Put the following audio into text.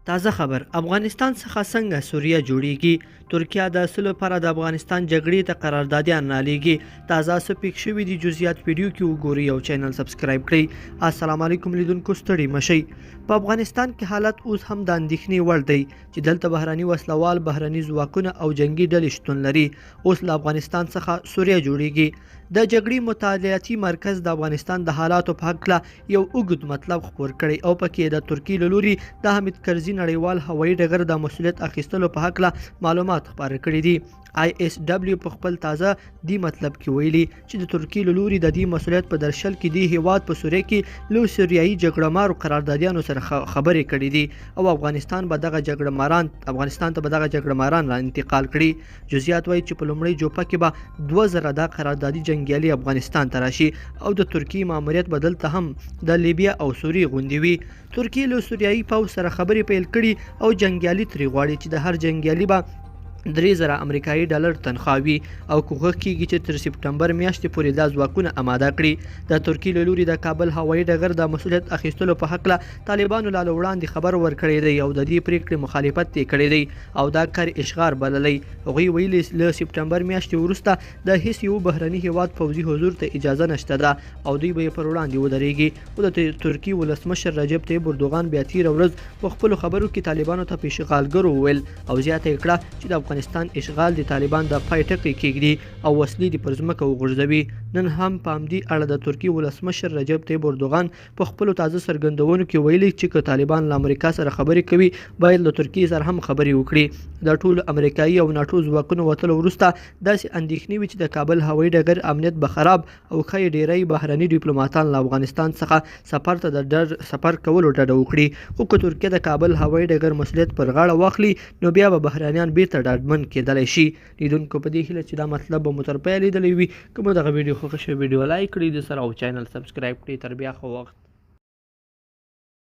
تازه خبر افغانستان څخه څنګه سوریه جوړیږي. ترکیه د اصل لپاره د افغانستان جګړې ته قراردادیان رالیږي. تازه څه پیښ شوي دي جزئیات ویډیو کې وګورئ او چینل سبسکرایب کړئ. السلام علیکم لیدونکو، ستړي مشئ. په افغانستان کې حالت اوس هم د اندېښنې وړ دی چې دلته بهرني وسلوال بهرني ځواکونه او جنگي ډلې شتون لري. اوس له افغانستان څخه سوریه جوړیږي. د جګړې مطالعاتي مرکز د افغانستان د حالاتو په هکله یو اوږد مطلب خپور کړی او پکې د ترکیې له لوري د حامد کرزي نړیوال هوایي ډګر د مسؤلیت اخیستلو په هکله معلومات خپاره کړي دي. ISW په خپل تازه دی مطلب کې ویلي چې د ترکیې له لوري د دې مسؤلیت په درشل کې دی هیواد په سوریه کې له سوریایي جګړهمارو قراردادیانو سره خبرې کړي دي او افغانستان ته به دغه جګړهماران را انتقال کړي. جزئیات وایي چې په لومړۍ جوپه کې به 2000 دا قراردادي جنګیالي افغانستان ته راشي او د ترکیې ماموریت به دلته هم د لیبیا او سوریې غوندې وي. ترکیې له سوریایي پوځ سره خبرې پیل کړي او جنګیالي ترې غواړي چې د هر جنګیالي به 3000 امریکایي ډالر تنخوا وي او کوښښ کیږي چې تر سپټمبر میاشتې پورې دا ځواکونه اماده کړي. د ترکیې له لوري د کابل هوایي ډګر د مسؤلیت اخیستلو په هکله طالبانو لا وړاندې خبر ورکړی دی او د دې پریکړې مخالفت یې کړی دی او دا کار اشغال بللی. هغوی ویلي له سپټمبر میاشتې وروسته د هیڅ یو بهرني هیواد پوځي حضور ته اجازه نشته ده او دوی به یې پر وړاندې ودرېږي. او د ترکیې ولسمشر رجب طیب اردوغان بیا تېره ورځ په خپلو خبرو کې طالبانو ته په اشغالګرو وویل او زیاته یې کړه چې د افغانستان اشغال د طالبان د پای ټکی کېږدي او وسلې د پر ځمکه وغورځوي. نن هم په همدې اړه د ترکیې ولسمشر رجب طیب اردوغان په خپلو تازه څرګندونو کې ویلي چې که طالبان له امریکا سره خبرې کوي باید له ترکیې سره هم خبرې وکړي. د ټولو امریکایي او ناټو ځواکونو وتلو وروسته داسې اندېښنې وي چې د کابل هوایي ډګر امنیت به خراب او ښایي ډیری بهرني ډیپلوماتان له افغانستان څخه سفر ته د سفر کولو ډډه وکړي. خو که ترکیه د کابل هوایي ډګر مسؤلیت پر غاړه واخلي نو بیا به بهرانیان بیرته ډاډمن کېدلی شي. لیدونکو په دې هیله چې دا مطلب به مو تر پایه لیدلی وي. که مو دغه ویډیو خوښه شوې ویډیو لایک کړئ، د سره او چینل سبسکرایب کړئ. تر بیا ښه وخت.